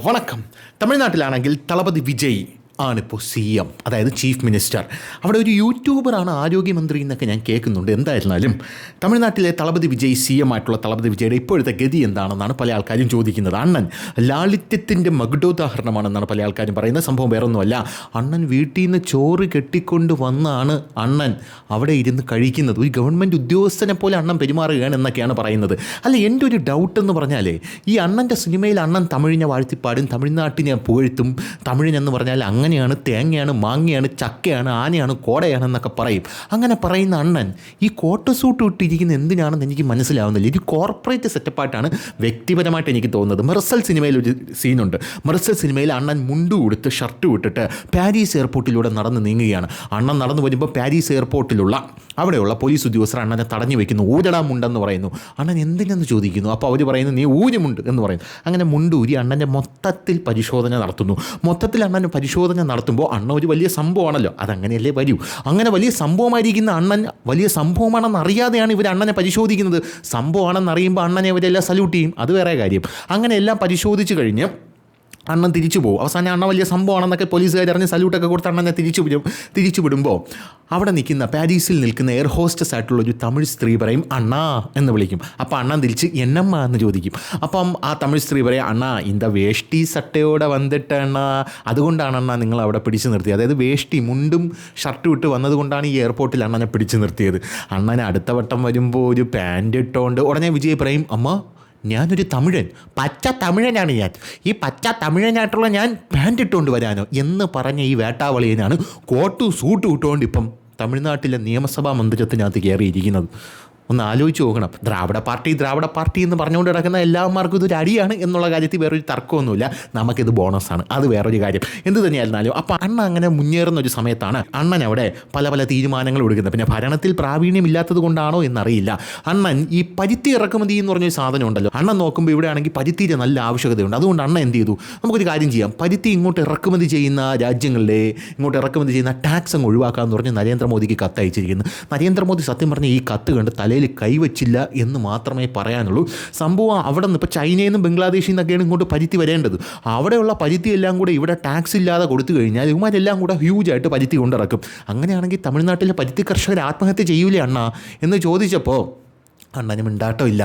വണക്കം. തമിഴ്നാട്ടിലാണെങ്കിൽ തളപതി വിജയ് ആണിപ്പോൾ CM, അതായത് chief minister. അവിടെ ഒരു യൂട്യൂബറാണ് ആരോഗ്യമന്ത്രി എന്നൊക്കെ ഞാൻ കേൾക്കുന്നുണ്ട്. എന്തായിരുന്നാലും തമിഴ്നാട്ടിലെ തളപതി വിജയ് CM ആയിട്ടുള്ള തളപതി വിജയുടെ ഇപ്പോഴത്തെ ഗതി എന്താണെന്നാണ് പല ആൾക്കാരും ചോദിക്കുന്നത്. അണ്ണൻ ലാളിത്യത്തിൻ്റെ മകുടോദാഹരണമാണെന്നാണ് പല ആൾക്കാരും പറയുന്നത്. സംഭവം വേറൊന്നുമല്ല, അണ്ണൻ വീട്ടിൽ നിന്ന് ചോറ് കെട്ടിക്കൊണ്ട് വന്നാണ് അണ്ണൻ അവിടെ ഇരുന്ന് കഴിക്കുന്നത്. ഒരു ഗവൺമെൻറ് ഉദ്യോഗസ്ഥനെ പോലെ അണ്ണൻ പെരുമാറുകയാണ് എന്നൊക്കെയാണ് പറയുന്നത്. അല്ല, എൻ്റെ ഒരു ഡൗട്ട് എന്ന് പറഞ്ഞാലേ, ഈ അണ്ണൻ്റെ സിനിമയിൽ അണ്ണൻ തമിഴിനെ വാഴ്ത്തിപ്പാടും, തമിഴ്നാട്ടിനെ പുകഴ്ത്തും. തമിഴിനെന്ന് പറഞ്ഞാൽ അങ്ങനെയാണ്, തേങ്ങയാണ്, മാങ്ങയാണ്, ചക്കയാണ്, ആനയാണ്, കോടയാണെന്നൊക്കെ പറയും. അങ്ങനെ പറയുന്ന അണ്ണൻ ഈ കോട്ട് സൂട്ട് ഇട്ടിരിക്കുന്ന എന്തിനാണെന്ന് എനിക്ക് മനസ്സിലാവുന്നില്ല. ഇത് കോർപ്പറേറ്റ് സെറ്റപ്പായിട്ടാണ് വ്യക്തിപരമായിട്ട് എനിക്ക് തോന്നുന്നത്. മെർസൽ സിനിമയിൽ ഒരു സീനുണ്ട്. മെർസൽ സിനിമയിൽ അണ്ണൻ മുണ്ടു കൊടുത്ത് ഷർട്ട് വിട്ടിട്ട് പാരീസ് എയർപോർട്ടിലൂടെ നടന്ന് നീങ്ങുകയാണ്. അണ്ണൻ നടന്നു വരുമ്പോൾ പാരീസ് എയർപോർട്ടിലുള്ള അവിടെയുള്ള പോലീസ് ഉദ്യോഗസ്ഥർ അണ്ണനെ തടഞ്ഞു വയ്ക്കുന്നു. ഊരടാമുണ്ടെന്ന് പറയുന്നു. അണ്ണൻ എന്തിനെന്ന് ചോദിക്കുന്നു. അപ്പോൾ അവർ പറയുന്നു നീ ഊരുമുണ്ട് എന്ന് പറയുന്നു. അങ്ങനെ മുണ്ടൂരി അണ്ണൻ്റെ മൊത്തത്തിൽ പരിശോധന നടത്തുന്നു. മൊത്തത്തിൽ അണ്ണൻ പരിശോധന നടത്തുമ്പോൾ അണ്ണൻ ഒരു വലിയ സംഭവമാണല്ലോ, അതങ്ങനെയല്ലേ വരൂ. അങ്ങനെ വലിയ സംഭവമായിരിക്കുന്ന അണ്ണൻ വലിയ സംഭവമാണെന്ന് അറിയാതെയാണ് ഇവർ അണ്ണനെ പരിശോധിക്കുന്നത്. സംഭവമാണെന്ന് അറിയുമ്പോൾ അണ്ണനെ ഇവരെല്ലാം സല്യൂട്ട് ചെയ്യും, അത് വേറെ കാര്യം. അങ്ങനെ എല്ലാം പരിശോധിച്ച് കഴിഞ്ഞ് അണ്ണൻ തിരിച്ചു പോകും. അവസാനം അണ്ണൻ വലിയ സംഭവമാണെന്നൊക്കെ പോലീസുകാർ അറിഞ്ഞ് സല്യൂട്ടൊക്കെ കൊടുത്ത് അണ്ണനെ തിരിച്ചു വിടുമ്പോൾ അവിടെ നിൽക്കുന്ന പാരീസിൽ നിൽക്കുന്ന എയർ ഹോസ്റ്റസ് ആയിട്ടുള്ള ഒരു തമിഴ് സ്ത്രീ പറയും അണ്ണാ എന്ന് വിളിക്കും. അപ്പോൾ അണ്ണൻ തിരിച്ച് എന്നമ്മ എന്ന് ചോദിക്കും. അപ്പം ആ തമിഴ് സ്ത്രീ പറയും അണ്ണാ ഇന്ത വേഷ്ടി സട്ടയോടെ വന്നിട്ട് അണ്ണാ, അതുകൊണ്ടാണ് അണ്ണാ നിങ്ങൾ അവിടെ പിടിച്ചു നിർത്തിയത്. അതായത് വേഷ്ടി മുണ്ടും ഷർട്ടും ഇട്ട് വന്നതുകൊണ്ടാണ് ഈ എയർപോർട്ടിൽ അണ്ണനെ പിടിച്ചു നിർത്തിയത്. അണ്ണനെ അടുത്ത വട്ടം വരുമ്പോൾ ഒരു പാൻറ് ഇട്ടുകൊണ്ട് ഉടനെ വിജയ് പറയും അമ്മ ഞാനൊരു തമിഴൻ, പച്ച തമിഴനാണ് ഞാൻ, ഈ പച്ച തമിഴനായിട്ടുള്ള ഞാൻ പാൻറ് ഇട്ടുകൊണ്ട് വരാനോ എന്ന് പറഞ്ഞ ഈ വേട്ടാവളിയനാണ് കോട്ടും സൂട്ടും ഇട്ടുകൊണ്ട് ഇപ്പം തമിഴ്നാട്ടിലെ നിയമസഭാ മന്ദിരത്തിനകത്ത് കയറിയിരിക്കുന്നത്. ഒന്ന് ആലോചിച്ച് നോക്കണം. ദ്രാവിഡ പാർട്ടി എന്ന് പറഞ്ഞുകൊണ്ട് കിടക്കുന്ന എല്ലാവർക്കും ഇതൊരു അടിയാണ് എന്നുള്ള കാര്യത്തിൽ വേറൊരു തർക്കമൊന്നുമില്ല. നമുക്കിത് ബോണസാണ്, അത് വേറൊരു കാര്യം. എന്ത് തന്നെയായിരുന്നാലും അപ്പോൾ അണ്ണൻ അങ്ങനെ മുന്നേറുന്ന ഒരു സമയത്താണ് അണ്ണൻ അവിടെ പല തീരുമാനങ്ങൾ എടുക്കുന്നത്. പിന്നെ ഭരണത്തിൽ പ്രാവീണ്യമില്ലാത്തത് കൊണ്ടാണോ എന്നറിയില്ല, അണ്ണൻ ഈ പരുത്തി ഇറക്കുമതി എന്ന് പറഞ്ഞൊരു സാധനം ഉണ്ടല്ലോ. അണ്ണൻ നോക്കുമ്പോൾ ഇവിടെ ആണെങ്കിൽ പരുത്തിയുടെ നല്ല ആവശ്യകതയുണ്ട്. അതുകൊണ്ട് അണ്ണൻ എന്ത് ചെയ്തു, നമുക്കൊരു കാര്യം ചെയ്യാം, പരുത്തി ഇങ്ങോട്ട് ഇറക്കുമതി ചെയ്യുന്ന രാജ്യങ്ങളിലെ ഇങ്ങോട്ട് ഇറക്കുമതി ചെയ്യുന്ന ടാക്സ് അങ്ങ് ഒഴിവാക്കാമെന്ന് പറഞ്ഞ് നരേന്ദ്രമോദിക്ക് കത്ത് അയച്ചിരിക്കുന്നു. നരേന്ദ്രമോദി സത്യം പറഞ്ഞ ഈ കത്ത് കണ്ട് തലയിൽ കൈവച്ചില്ല എന്ന് മാത്രമേ പറയാനുള്ളൂ. സംഭവം അവിടെ നിന്ന് ഇപ്പോൾ ചൈനയിൽ നിന്നും ബംഗ്ലാദേശിൽ നിന്നൊക്കെയാണ് ഇങ്ങോട്ട് പരുത്തി വരേണ്ടത്. അവിടെയുള്ള പരുത്തി എല്ലാം കൂടെ ഇവിടെ ടാക്സ് ഇല്ലാതെ കൊടുത്തു കഴിഞ്ഞാൽ ഇവന്മാരെല്ലാം കൂടെ ഹ്യൂജായിട്ട് പരുത്തി കൊണ്ടിറക്കും. അങ്ങനെയാണെങ്കിൽ തമിഴ്നാട്ടിലെ പരുത്തി കർഷകർ ആത്മഹത്യ ചെയ്യൂലേ അണ്ണാ എന്ന് ചോദിച്ചപ്പോൾ അണ്ണന് മിണ്ടാട്ടമില്ല.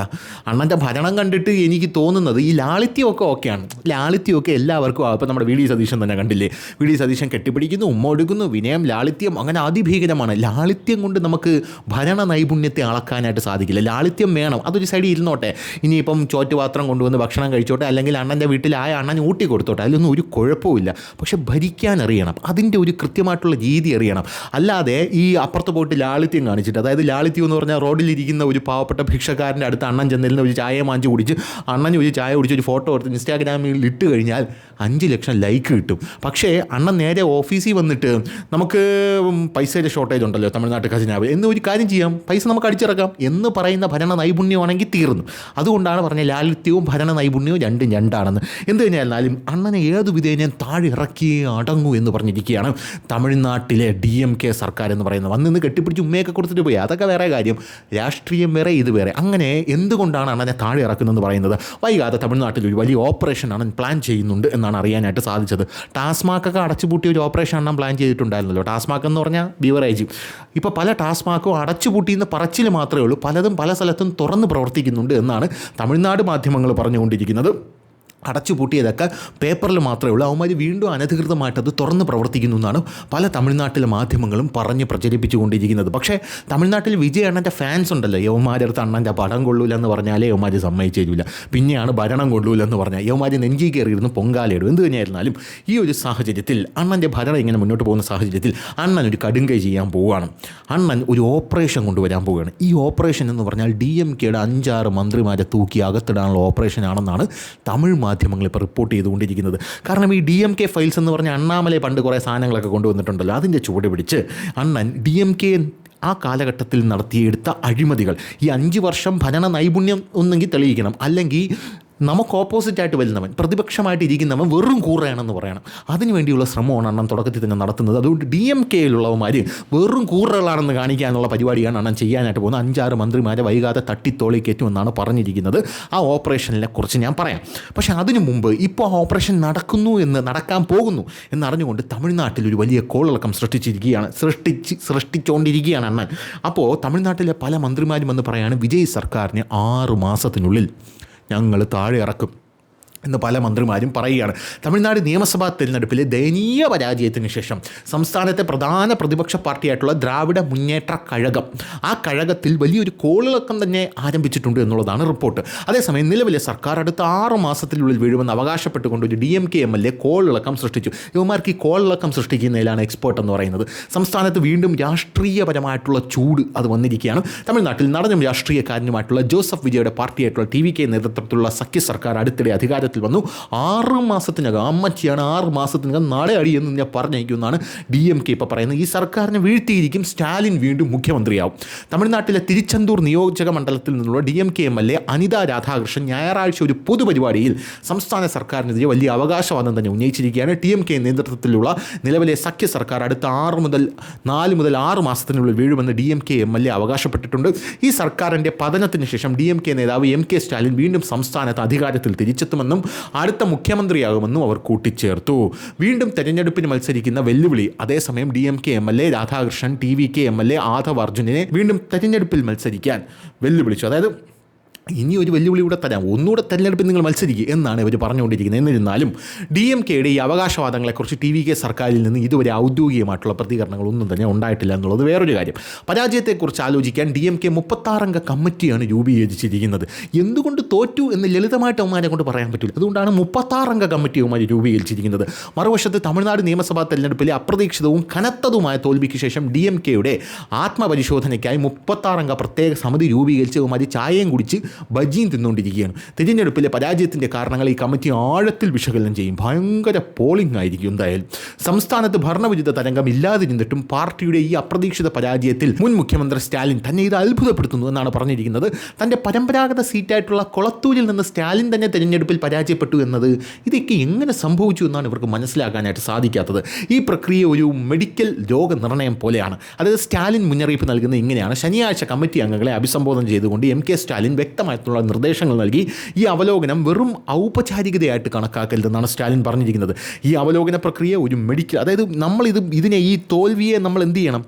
അണ്ണൻ്റെ ഭരണം കണ്ടിട്ട് എനിക്ക് തോന്നുന്നത് ഈ ലാളിത്യമൊക്കെ ഓക്കെയാണ്. ലാളിത്യമൊക്കെ എല്ലാവർക്കും ഇപ്പോൾ നമ്മുടെ വി ഡി സതീശൻ തന്നെ കണ്ടില്ലേ, വി ഡി സതീശൻ കെട്ടിപ്പിടിക്കുന്നു, ഉമ്മ എടുക്കുന്നു, വിനയം, ലാളിത്യം, അങ്ങനെ അതിഭീകരമാണ്. ലാളിത്യം കൊണ്ട് നമുക്ക് ഭരണ നൈപുണ്യത്തെ അളക്കാനായിട്ട് സാധിക്കില്ല. ലാളിത്യം വേണം, അതൊരു സൈഡിൽ ഇരുന്നോട്ടെ. ഇനിയിപ്പം ചോറ്റുപാത്രം കൊണ്ടുവന്ന് ഭക്ഷണം കഴിച്ചോട്ടെ, അല്ലെങ്കിൽ അണ്ണൻ്റെ വീട്ടിലായ അണ്ണൻ ഊട്ടി കൊടുത്തോട്ടെ, അതിലൊന്നും ഒരു കുഴപ്പമില്ല. പക്ഷെ ഭരിക്കാൻ അറിയണം, അതിൻ്റെ ഒരു കൃത്യമായിട്ടുള്ള രീതി അറിയണം. അല്ലാതെ ഈ അപ്പുറത്ത് പോയിട്ട് ലാളിത്യം കാണിച്ചിട്ട്, അതായത് ലാളിത്യം എന്ന് പറഞ്ഞാൽ റോഡിലിരിക്കുന്ന ഒരു പാവപ്പെട്ട ഭിക്ഷക്കാരൻ്റെ അടുത്ത് അണ്ണൻ ചെന്നിരുന്ന ഒരു ചായ മാഞ്ച് കുടിച്ച് അണ്ണൻ ഒരു ചായ കുടിച്ച് ഒരു ഫോട്ടോ എടുത്ത് ഇൻസ്റ്റാഗ്രാമിൽ ഇട്ട് കഴിഞ്ഞാൽ 5 ലക്ഷം ലൈക്ക് കിട്ടും. പക്ഷേ അണ്ണൻ നേരെ ഓഫീസിൽ വന്നിട്ട് നമുക്ക് പൈസയുടെ ഷോർട്ടേജ് ഉണ്ടല്ലോ തമിഴ്നാട്ട് ഖജനാവ്, എന്ന് ഒരു കാര്യം ചെയ്യാം, പൈസ നമുക്ക് അടിച്ചിറക്കാം എന്ന് പറയുന്ന ഭരണ നൈപുണ്യമാണെങ്കിൽ തീർന്നു. അതുകൊണ്ടാണ് പറഞ്ഞ ലാളിത്യവും ഭരണ നൈപുണ്യവും രണ്ടും രണ്ടാണെന്ന്. എന്ത് കഴിഞ്ഞാലും അണ്ണനെ ഏതു വിധേനയും താഴെ ഇറക്കിയേ അടങ്ങൂ എന്ന് പറഞ്ഞിരിക്കുകയാണ് തമിഴ്നാട്ടിലെ DMK സർക്കാർ എന്ന് പറയുന്നത്. വന്നിന്ന് കെട്ടിപ്പിടിച്ച് ഉമ്മയൊക്കെ കൊടുത്തിട്ട് പോയി, അതൊക്കെ വേറെ കാര്യം. രാഷ്ട്രീയം വേറെ, ഇത് വേറെ. അങ്ങനെ എന്തുകൊണ്ടാണ് അണ്ണനെ താഴെ ഇറക്കുന്നതെന്ന് പറയുന്നത്, വൈകാതെ തമിഴ്നാട്ടിൽ ഒരു വലിയ ഓപ്പറേഷൻ അണ്ണൻ പ്ലാൻ ചെയ്യുന്നുണ്ട് എന്നാണ് അറിയാനായിട്ട് സാധിച്ചത്. ടാസ്മാക്കൊക്കെ അടച്ചുപൂട്ടിയ ഒരു ഓപ്പറേഷൻ അണ്ണൻ പ്ലാൻ ചെയ്തിട്ടുണ്ടായിരുന്നല്ലോ. ടാസ്മാക്ക് എന്ന് പറഞ്ഞാൽ ബീവറേജ്. ഇപ്പോൾ പല ടാസ്മാക്കും അടച്ചുപൂട്ടിയെന്ന് പറച്ചിൽ മാത്രമേ ഉള്ളൂ, പലതും പല സ്ഥലത്തും തുറന്ന് പ്രവർത്തിക്കുന്നുണ്ട് എന്നാണ് തമിഴ്നാട് മാധ്യമങ്ങൾ പറഞ്ഞുകൊണ്ടിരിക്കുന്നത്. അടച്ചുപൂട്ടിയതൊക്കെ പേപ്പറിൽ മാത്രമേ ഉള്ളൂ, അവന്മാർ വീണ്ടും അനധികൃതമായിട്ടത് തുറന്ന് പ്രവർത്തിക്കുന്നു എന്നാണ് പല തമിഴ്നാട്ടിലെ മാധ്യമങ്ങളും പറഞ്ഞ് പ്രചരിപ്പിച്ചു കൊണ്ടിരിക്കുന്നത്. പക്ഷേ തമിഴ്നാട്ടിൽ വിജയ് അണ്ണൻ്റെ ഫാൻസ് ഉണ്ടല്ലോ, യവന്മാരടുത്ത് അണ്ണൻ്റെ പടം കൊള്ളൂലെന്ന് പറഞ്ഞാലേ യവന്മാർ സമ്മതിച്ചു തരില്ല. പിന്നെയാണ് ഭരണം കൊള്ളൂലെന്ന് പറഞ്ഞാൽ യവന്മാർ നെഞ്ചി കയറിയിരുന്ന് പൊങ്കാലയിടും. എന്ത് തന്നെയായിരുന്നാലും ഈ ഒരു സാഹചര്യത്തിൽ അണ്ണൻ്റെ ഭരണം ഇങ്ങനെ മുന്നോട്ട് പോകുന്ന സാഹചര്യത്തിൽ അണ്ണൻ ഒരു കടുങ്കൈ ചെയ്യാൻ പോവുകയാണ്. അണ്ണൻ ഒരു ഓപ്പറേഷൻ കൊണ്ടുവരാൻ പോവുകയാണ്. ഈ ഓപ്പറേഷൻ എന്ന് പറഞ്ഞാൽ DMKയുടെ 5-6 മന്ത്രിമാരെ തൂക്കി അകത്തിടാനുള്ള ഓപ്പറേഷനാണെന്നാണ് തമിഴ് മാധ്യമങ്ങൾ ഇപ്പോൾ റിപ്പോർട്ട് ചെയ്തുകൊണ്ടിരിക്കുന്നത്. കാരണം ഈ DMK ഫയൽസ് എന്ന് പറഞ്ഞാൽ അണ്ണാമലൈ പണ്ട് കുറേ സാധനങ്ങളൊക്കെ കൊണ്ടുവന്നിട്ടുണ്ടല്ലോ, അതിൻ്റെ ചുവട് പിടിച്ച് അണ്ണൻ DMK ആ കാലഘട്ടത്തിൽ നടത്തിയെടുത്ത അഴിമതികൾ, ഈ 5 വർഷം ഭരണ നൈപുണ്യം ഒന്നെങ്കിൽ തെളിയിക്കണം, അല്ലെങ്കിൽ നമുക്ക് ഓപ്പോസിറ്റായിട്ട് വരുന്നവൻ, പ്രതിപക്ഷമായിട്ട് ഇരിക്കുന്നവൻ വെറും കൂറയാണെന്ന് പറയണം. അതിനുവേണ്ടിയുള്ള ശ്രമമാണ് അണ്ണൻ തുടക്കത്തിൽ തന്നെ നടത്തുന്നത്. അതുകൊണ്ട് DMK-യിലുള്ളവന്മാർ വെറും കൂറകളാണെന്ന് കാണിക്കാനുള്ള പരിപാടിയാണ് അണ്ണൻ ചെയ്യാനായിട്ട് പോകുന്നത്. 5-6 മന്ത്രിമാരെ വൈകാതെ തട്ടിത്തോളി കയറ്റുമെന്നാണ് പറഞ്ഞിരിക്കുന്നത്. ആ ഓപ്പറേഷനെ കുറിച്ച് ഞാൻ പറയാം. പക്ഷേ അതിനു മുമ്പ് ഇപ്പോൾ ആ ഓപ്പറേഷൻ നടക്കാൻ പോകുന്നു എന്നറിഞ്ഞുകൊണ്ട് തമിഴ്നാട്ടിൽ ഒരു വലിയ കോളിളക്കം സൃഷ്ടിച്ചുകൊണ്ടിരിക്കുകയാണ് അണ്ണൻ. അപ്പോൾ തമിഴ്നാട്ടിലെ പല മന്ത്രിമാരും എന്ന് പറയാണ്, വിജയ് സർക്കാരിനെ 6 മാസത്തിനുള്ളിൽ ഞങ്ങൾ താഴെ ഇറക്കും എന്ന് പല മന്ത്രിമാരും പറയുകയാണ്. തമിഴ്നാട് നിയമസഭാ തെരഞ്ഞെടുപ്പിലെ ദയനീയ പരാജയത്തിന് ശേഷം സംസ്ഥാനത്തെ പ്രധാന പ്രതിപക്ഷ പാർട്ടിയായിട്ടുള്ള ദ്രാവിഡ മുന്നേറ്റ കഴകം, ആ കഴകത്തിൽ വലിയൊരു കോളിളക്കം തന്നെ ആരംഭിച്ചിട്ടുണ്ട് എന്നുള്ളതാണ് റിപ്പോർട്ട്. അതേസമയം നിലവിലെ സർക്കാർ അടുത്ത 6 മാസത്തിനുള്ളിൽ വീഴുമെന്ന് അവകാശപ്പെട്ടുകൊണ്ട് ഒരു DMK MLA കോളിളക്കം സൃഷ്ടിച്ചു. ഇവന്മാർക്ക് ഈ കോളിളക്കം സൃഷ്ടിക്കുന്നതിലാണ് എക്സ്പേർട്ട് എന്ന് പറയുന്നത്. സംസ്ഥാനത്ത് വീണ്ടും രാഷ്ട്രീയപരമായിട്ടുള്ള ചൂട് അത് വന്നിരിക്കുകയാണ്. തമിഴ്നാട്ടിൽ നടനും രാഷ്ട്രീയക്കാരനുമായിട്ടുള്ള ജോസഫ് വിജയുടെ പാർട്ടിയായിട്ടുള്ള TVK നേതൃത്വത്തിലുള്ള സഖ്യ സർക്കാർ അടുത്തിടെ അധികാരത്തിൽ വന്നു. 6 മാസത്തിനകം, അമ്മച്ചിയാണ് 6 മാസത്തിനകം നാളെ അടിയെന്ന് ഞാൻ പറഞ്ഞയക്കുമെന്നാണ് DMK ഇപ്പോൾ പറയുന്നത്. ഈ സർക്കാരിനെ വീഴ്ത്തിയിരിക്കും, സ്റ്റാലിൻ വീണ്ടും മുഖ്യമന്ത്രിയാവും. തമിഴ്നാട്ടിലെ തിരുച്ചെന്തൂർ നിയോജക മണ്ഡലത്തിൽ നിന്നുള്ള DMK MLA അനിത രാധാകൃഷ്ണൻ ഞായറാഴ്ച ഒരു പൊതുപരിപാടിയിൽ സംസ്ഥാന സർക്കാരിനെതിരെ വലിയ അവകാശവാദം തന്നെ ഉന്നയിച്ചിരിക്കുകയാണ്. TMK നേതൃത്വത്തിലുള്ള നിലവിലെ സഖ്യ സർക്കാർ അടുത്ത 4 മുതൽ 6 മാസത്തിനുള്ളിൽ വീഴുമെന്ന് DMK MLA അവകാശപ്പെട്ടിട്ടുണ്ട്. ഈ സർക്കാരിൻ്റെ പതനത്തിന് ശേഷം DMK നേതാവ് MK സ്റ്റാലിൻ വീണ്ടും സംസ്ഥാനത്ത് അധികാരത്തിൽ തിരിച്ചെത്തുമെന്നും അടുത്ത മുഖ്യമന്ത്രിയാകുമെന്നും അവർ കൂട്ടിച്ചേർത്തു. വീണ്ടും തെരഞ്ഞെടുപ്പിന് മത്സരിക്കുന്ന വെല്ലുവിളി. അതേസമയം DMK MLA Radhakrishnan TVK MLA Aadav അർജുനനെ വീണ്ടും തെരഞ്ഞെടുപ്പിൽ മത്സരിക്കാൻ വെല്ലുവിളിച്ചു. അതായത് ഇനി ഒരു വെല്ലുവിളി കൂടെ തരാം, ഒന്നുകൂടെ തെരഞ്ഞെടുപ്പിൽ നിങ്ങൾ മത്സരിക്കുക എന്നാണ് ഇവർ പറഞ്ഞുകൊണ്ടിരിക്കുന്നത്. എന്നിരുന്നാലും DMK-യുടെ ഈ അവകാശവാദങ്ങളെക്കുറിച്ച് TVK സർക്കാരിൽ നിന്ന് ഇതുവരെ ഔദ്യോഗികമായിട്ടുള്ള പ്രതികരണങ്ങളൊന്നും തന്നെ ഉണ്ടായിട്ടില്ല എന്നുള്ളത് വേറൊരു കാര്യം. പരാജയത്തെക്കുറിച്ച് ആലോചിക്കാൻ DMK 36-അംഗ കമ്മിറ്റിയാണ് രൂപീകരിച്ചിരിക്കുന്നത്. എന്തുകൊണ്ട് തോറ്റു എന്ന് ലളിതമായിട്ട് അവന്മാരെ കൊണ്ട് പറയാൻ പറ്റില്ല. അതുകൊണ്ടാണ് 36-അംഗ കമ്മിറ്റി അവന്മാർ രൂപീകരിച്ചിരിക്കുന്നത്. മറുവശത്ത് തമിഴ്നാട് നിയമസഭാ തെരഞ്ഞെടുപ്പിലെ അപ്രതീക്ഷിതവും കനത്തതുമായ തോൽവിക്ക് ശേഷം DMK-യുടെ ആത്മപരിശോധനയ്ക്കായി 36-അംഗ പ്രത്യേക സമിതി രൂപീകരിച്ച് അവന്മാർ ചായയും കുടിച്ച് ബജിയും തിന്നുകൊണ്ടിരിക്കുകയാണ്. തിരഞ്ഞെടുപ്പിലെ പരാജയത്തിൻ്റെ കാരണങ്ങൾ ഈ കമ്മിറ്റി ആഴത്തിൽ വിശകലനം ചെയ്യും. ഭയങ്കര പോളിംഗ് ആയിരിക്കും. എന്തായാലും സംസ്ഥാനത്ത് ഭരണവിരുദ്ധ തരംഗം ഇല്ലാതിരുന്നിട്ടും പാർട്ടിയുടെ ഈ അപ്രതീക്ഷിത പരാജയത്തിൽ മുൻ മുഖ്യമന്ത്രി സ്റ്റാലിൻ തന്നെ ഇത് അത്ഭുതപ്പെടുത്തുന്നു എന്നാണ് പറഞ്ഞിരിക്കുന്നത്. തൻ്റെ പരമ്പരാഗത സീറ്റായിട്ടുള്ള കൊളത്തൂരിൽ നിന്ന് സ്റ്റാലിൻ തന്നെ തിരഞ്ഞെടുപ്പിൽ പരാജയപ്പെട്ടു എന്നത് ഇതൊക്കെ എങ്ങനെ സംഭവിച്ചു എന്നാണ് ഇവർക്ക് മനസ്സിലാക്കാനായിട്ട് സാധിക്കാത്തത്. ഈ പ്രക്രിയ ഒരു മെഡിക്കൽ രോഗനിർണയം പോലെയാണ്. അതായത് സ്റ്റാലിൻ മുന്നറിയിപ്പ് നൽകുന്നത് ഇങ്ങനെയാണ്: ശനിയാഴ്ച കമ്മിറ്റി അംഗങ്ങളെ അഭിസംബോധന ചെയ്തുകൊണ്ട് MK സ്റ്റാലിൻ വ്യക്തമായിട്ടുള്ള നിർദ്ദേശങ്ങൾ നൽകി. ഈ അവലോകനം വെറും ഔപചാരികതയായിട്ട് കണക്കാക്കരുതെന്നാണ് സ്റ്റാലിൻ പറഞ്ഞിരിക്കുന്നത്. ഈ അവലോകന പ്രക്രിയ ഒരു മെഡിക്കൽ, അതായത് ഇതിനെ ഈ തോൽവിയെ നമ്മൾ എന്ത് ചെയ്യണം,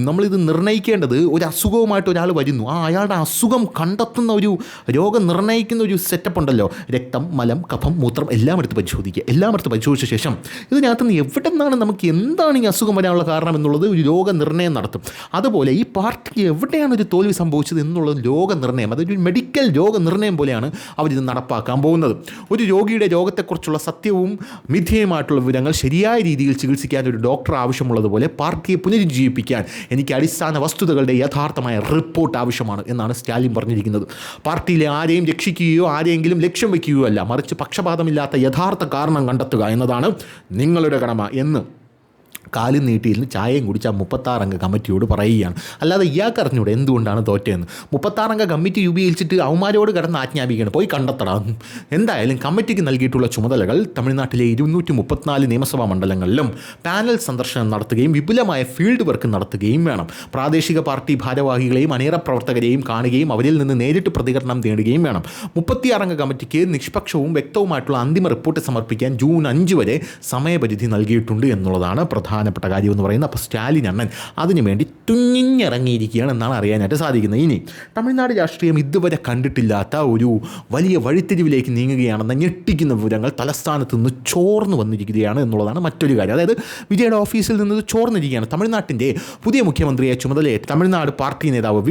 നമ്മളിത് നിർണ്ണയിക്കേണ്ടത് ഒരു അസുഖവുമായിട്ട് ഒരാൾ വരുന്നു, അയാളുടെ അസുഖം കണ്ടെത്തുന്ന ഒരു രോഗം നിർണ്ണയിക്കുന്ന ഒരു സെറ്റപ്പ് ഉണ്ടല്ലോ. രക്തം, മലം, കഫം, മൂത്രം എല്ലാം എടുത്ത് പരിശോധിക്കുക. എല്ലാം എടുത്ത് പരിശോധിച്ച ശേഷം ഇതിനകത്ത് നിന്ന് എവിടെ നിന്നാണ് നമുക്ക് എന്താണ് ഈ അസുഖം വരാനുള്ള കാരണം എന്നുള്ളത് ഒരു രോഗനിർണ്ണയം നടത്തും. അതുപോലെ ഈ പാർട്ടിക്ക് എവിടെയാണ് ഒരു തോൽവി സംഭവിച്ചത് എന്നുള്ളത് രോഗനിർണ്ണയം, അതൊരു മെഡിക്കൽ രോഗനിർണ്ണയം പോലെയാണ് അവരിത് നടപ്പാക്കാൻ പോകുന്നത്. ഒരു രോഗിയുടെ രോഗത്തെക്കുറിച്ചുള്ള സത്യവും മിഥ്യയുമായിട്ടുള്ള വിവരങ്ങൾ ശരിയായ രീതിയിൽ ചികിത്സിക്കാൻ ഒരു ഡോക്ടർ ആവശ്യമുള്ളതുപോലെ പാർട്ടിയെ പുനരുജ്ജീവിപ്പിക്കാൻ എനിക്ക് അടിസ്ഥാന വസ്തുതകളുടെ യഥാർത്ഥമായ റിപ്പോർട്ട് ആവശ്യമാണ് എന്നാണ് സ്റ്റാലിൻ പറഞ്ഞിരിക്കുന്നത്. പാർട്ടിയിലെ ആരെയും രക്ഷിക്കുകയോ ആരെയെങ്കിലും ലക്ഷ്യം വയ്ക്കുകയോ അല്ല, മറിച്ച് പക്ഷപാതമില്ലാത്ത യഥാർത്ഥ കാരണം കണ്ടെത്തുക എന്നതാണ് നിങ്ങളുടെ കടമ എന്ന് കാലും നീട്ടിയിരുന്ന് ചായയും കുടിച്ച് ആ 36-അംഗ കമ്മിറ്റിയോട് പറയുകയാണ്. അല്ലാതെ ഇയാൾക്ക് അറിഞ്ഞൂടെ എന്തുകൊണ്ടാണ് തോറ്റതെന്ന്. 36-അംഗ കമ്മിറ്റി രൂപീകരിച്ചിട്ട് അവന്മാരോട് കിടന്ന് ആജ്ഞാപിക്കുകയാണ്, പോയി കണ്ടെത്തണം. എന്തായാലും കമ്മിറ്റിക്ക് നൽകിയിട്ടുള്ള ചുമതലകൾ തമിഴ്നാട്ടിലെ 234 നിയമസഭാ മണ്ഡലങ്ങളിലും പാനൽ സന്ദർശനം നടത്തുകയും വിപുലമായ ഫീൽഡ് വർക്ക് നടത്തുകയും വേണം. പ്രാദേശിക പാർട്ടി ഭാരവാഹികളെയും അണിയറ പ്രവർത്തകരെയും കാണുകയും അവരിൽ നിന്ന് നേരിട്ട് പ്രതികരണം നേടുകയും വേണം. 36-അംഗ കമ്മിറ്റിക്ക് നിഷ്പക്ഷവും വ്യക്തവുമായിട്ടുള്ള അന്തിമ റിപ്പോർട്ട് സമർപ്പിക്കാൻ ജൂൺ 5 വരെ സമയപരിധി നൽകിയിട്ടുണ്ട് എന്നുള്ളതാണ് പ്രധാനപ്പെട്ട കാര്യം എന്ന് പറയുന്നത്. അപ്പോൾ സ്റ്റാലിൻ അണ്ണൻ അതിനുവേണ്ടി തുന്നിഞ്ഞിറങ്ങിയിരിക്കുകയാണ് എന്നാണ് അറിയാനായിട്ട് സാധിക്കുന്നത്. ഇനി തമിഴ്നാട് രാഷ്ട്രീയം ഇതുവരെ കണ്ടിട്ടില്ലാത്ത ഒരു വലിയ വഴിത്തിരിവിലേക്ക് നീങ്ങുകയാണെന്ന ഞെട്ടിക്കുന്ന വിവരങ്ങൾ തലസ്ഥാനത്ത് നിന്ന് ചോർന്നു വന്നിരിക്കുകയാണ് എന്നുള്ളതാണ് മറ്റൊരു കാര്യം. അതായത് വിജയുടെ ഓഫീസിൽ നിന്ന് ചോർന്നിരിക്കുകയാണ്. തമിഴ്നാട്ടിൻ്റെ പുതിയ മുഖ്യമന്ത്രിയെ ചുമതലയേറ്റ തമിഴ്നാട് പാർട്ടി നേതാവ്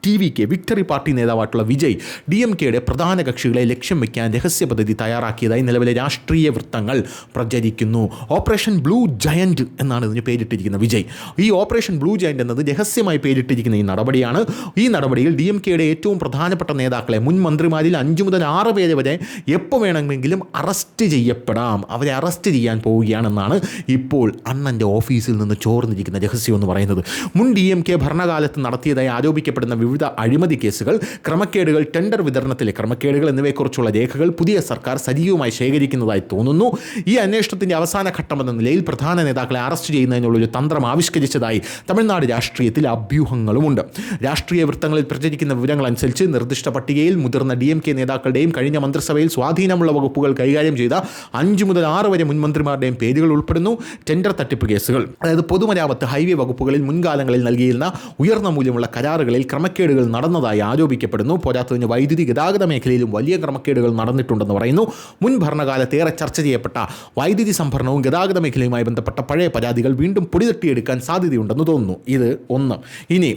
TVK വിക്ടറി പാർട്ടി നേതാവായിട്ടുള്ള വിജയ് DMK-യുടെ പ്രധാന കക്ഷികളെ ലക്ഷ്യം വയ്ക്കാൻ രഹസ്യ പദ്ധതി തയ്യാറാക്കിയതായി നിലവിലെ രാഷ്ട്രീയ വൃത്തങ്ങൾ പ്രചരിക്കുന്നു. ഓപ്പറേഷൻ ബ്ലൂ ജയൻറ്റ് എന്നാണ് ഇതിന് പേരിട്ടിരിക്കുന്ന വിജയ്. ഈ ഓപ്പറേഷൻ ബ്ലൂ ജയൻറ്റ് എന്നത് രഹസ്യമായി പേരിട്ടിരിക്കുന്ന ഈ നടപടിയാണ്. ഈ നടപടിയിൽ DMK-യുടെ ഏറ്റവും പ്രധാനപ്പെട്ട നേതാക്കളെ, മുൻ മന്ത്രിമാരിൽ 5 മുതൽ 6 പേരെ വരെ എപ്പോൾ വേണമെങ്കിലും അറസ്റ്റ് ചെയ്യപ്പെടാം, അവരെ അറസ്റ്റ് ചെയ്യാൻ പോവുകയാണെന്നാണ് ഇപ്പോൾ അണ്ണൻ്റെ ഓഫീസിൽ നിന്ന് ചോർന്നിരിക്കുന്ന രഹസ്യം എന്ന് പറയുന്നത്. മുൻ DMK ഭരണകാലത്ത് നടത്തിയതായി ആരോപിക്കപ്പെടുന്ന വിവിധ വിവിധ അഴിമതി കേസുകൾ, ക്രമക്കേടുകൾ, ടെൻഡർ വിതരണത്തിലെ ക്രമക്കേടുകൾ എന്നിവയെക്കുറിച്ചുള്ള രേഖകൾ പുതിയ സർക്കാർ സജീവമായി ശേഖരിക്കുന്നതായി തോന്നുന്നു. ഈ അന്വേഷണത്തിന്റെ അവസാന ഘട്ടമെന്ന നിലയിൽ പ്രധാന നേതാക്കളെ അറസ്റ്റ് ചെയ്യുന്നതിനുള്ളൊരു തന്ത്രം ആവിഷ്കരിച്ചതായി തമിഴ്നാട് രാഷ്ട്രീയത്തിൽ അഭ്യൂഹങ്ങളുമുണ്ട്. രാഷ്ട്രീയ വൃത്തങ്ങളിൽ പ്രചരിക്കുന്ന വിവരങ്ങൾ അനുസരിച്ച് നിർദ്ദിഷ്ട പട്ടികയിൽ മുതിർന്ന DMK നേതാക്കളുടെയും കഴിഞ്ഞ മന്ത്രിസഭയിൽ സ്വാധീനമുള്ള വകുപ്പുകൾ കൈകാര്യം ചെയ്ത 5 മുതൽ 6 വരെ മുൻ മന്ത്രിമാരുടെയും പേരുകൾ ഉൾപ്പെടുന്നു. ടെൻഡർ തട്ടിപ്പ് കേസുകൾ, അതായത് പൊതുമരാമത്ത്, ഹൈവേ വകുപ്പുകളിൽ മുൻകാലങ്ങളിൽ നൽകിയിരുന്ന ഉയർന്ന മൂല്യമുള്ള കരാറുകളിൽ ക്രമക്കേടുകൾ നടന്നതായി ആരോപിക്കപ്പെടുന്നു. പോരാത്തതിന് വൈദ്യുതി ഗതാഗത മേഖലയിലും വലിയ ക്രമക്കേടുകൾ നടന്നിട്ടുണ്ടെന്ന് പറയുന്നു. മുൻ ഭരണകാലത്ത് ഏറെ ചർച്ച ചെയ്യപ്പെട്ട വൈദ്യുതി സംഭരണവും ഗതാഗത മേഖലയുമായി ബന്ധപ്പെട്ട പഴയ പരാതികൾ വീണ്ടും പൊടിതട്ടിയെടുക്കാൻ സാധ്യതയുണ്ടെന്ന് തോന്നുന്നു. ഇത് ഒന്ന്. ഇനി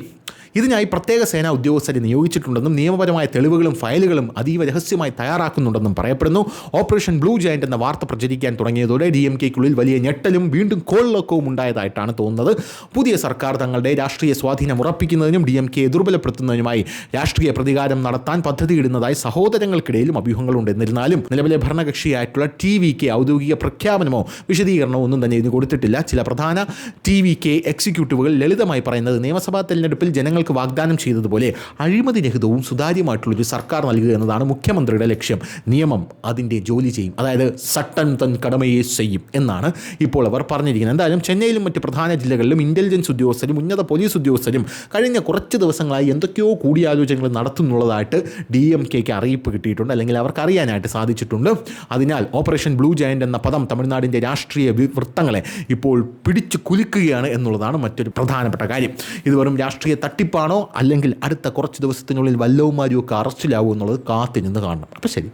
ഇതിനായി പ്രത്യേക സേനാ ഉദ്യോഗസ്ഥരെ നിയോഗിച്ചിട്ടുണ്ടെന്നും നിയമപരമായ തെളിവുകളും ഫയലുകളും അതീവ രഹസ്യമായി തയ്യാറാക്കുന്നുണ്ടെന്നും പറയപ്പെടുന്നു. ഓപ്പറേഷൻ ബ്ലൂ ജയന്റ് എന്ന വാർത്ത പ്രചരിക്കാൻ തുടങ്ങിയതോടെ DMKയ്ക്കുള്ളിൽ വലിയ ഞെട്ടലും വീണ്ടും കോളിളക്കവും ഉണ്ടായതായിട്ടാണ് തോന്നുന്നത്. പുതിയ സർക്കാർ തങ്ങളുടെ രാഷ്ട്രീയ സ്വാധീനം ഉറപ്പിക്കുന്നതിനും DMKയെ ദുർബലപ്പെടുത്തുന്നതിനുമായി രാഷ്ട്രീയ പ്രതികാരം നടത്താൻ പദ്ധതിയിടുന്നതായി സഹോദരങ്ങൾക്കിടയിലും അഭ്യൂഹങ്ങളുണ്ട്. എന്നിരുന്നാലും നിലവിലെ ഭരണകക്ഷിയായിട്ടുള്ള TVK ഔദ്യോഗിക പ്രഖ്യാപനമോ വിശദീകരണമോ ഒന്നും തന്നെ ഇതിന് കൊടുത്തിട്ടില്ല. ചില പ്രധാന TVK എക്സിക്യൂട്ടീവുകൾ ലളിതമായി പറയുന്നത് നിയമസഭാ തെരഞ്ഞെടുപ്പിൽ ജനങ്ങൾക്ക് വാഗ്ദാനം ചെയ്തതുപോലെ അഴിമതിരഹിതവും സുതാര്യമായിട്ടുള്ളൊരു സർക്കാർ നൽകുക എന്നതാണ് മുഖ്യമന്ത്രിയുടെ ലക്ഷ്യം. നിയമം അതിൻ്റെ ജോലി ചെയ്യും, അതായത് സട്ടൻ തൻ കടമയെ ചെയ്യും എന്നാണ് ഇപ്പോൾ അവർ പറഞ്ഞിരിക്കുന്നത്. എന്തായാലും ചെന്നൈയിലും മറ്റ് പ്രധാന ജില്ലകളിലും ഇൻ്റലിജൻസ് ഉദ്യോഗസ്ഥരും ഉന്നത പോലീസ് ഉദ്യോഗസ്ഥരും കഴിഞ്ഞ കുറച്ച് ദിവസങ്ങളായി എന്തൊക്കെയോ കൂടിയാലോചനകൾ നടത്തുന്നുള്ളതായിട്ട് DMKയ്ക്ക് അറിയിപ്പ് കിട്ടിയിട്ടുണ്ട്, അല്ലെങ്കിൽ അവർക്ക് അറിയാനായിട്ട് സാധിച്ചിട്ടുണ്ട്. അതിനാൽ ഓപ്പറേഷൻ ബ്ലൂ ജയന്റ് എന്ന പദം തമിഴ്നാടിൻ്റെ രാഷ്ട്രീയ വൃത്തങ്ങളെ ഇപ്പോൾ പിടിച്ചു കുലുക്കുകയാണ് എന്നുള്ളതാണ് മറ്റൊരു പ്രധാനപ്പെട്ട കാര്യം. ഇത് വെറും രാഷ്ട്രീയ തട്ടിപ്പാണോ അല്ലെങ്കിൽ അടുത്ത കുറച്ച് ദിവസത്തിനുള്ളിൽ വല്ലവന്മാരും ഒക്കെ അറസ്റ്റിലാവുമോ എന്നുള്ളത് കാത്തിരുന്ന് കാണണം. അപ്പോൾ ശരി.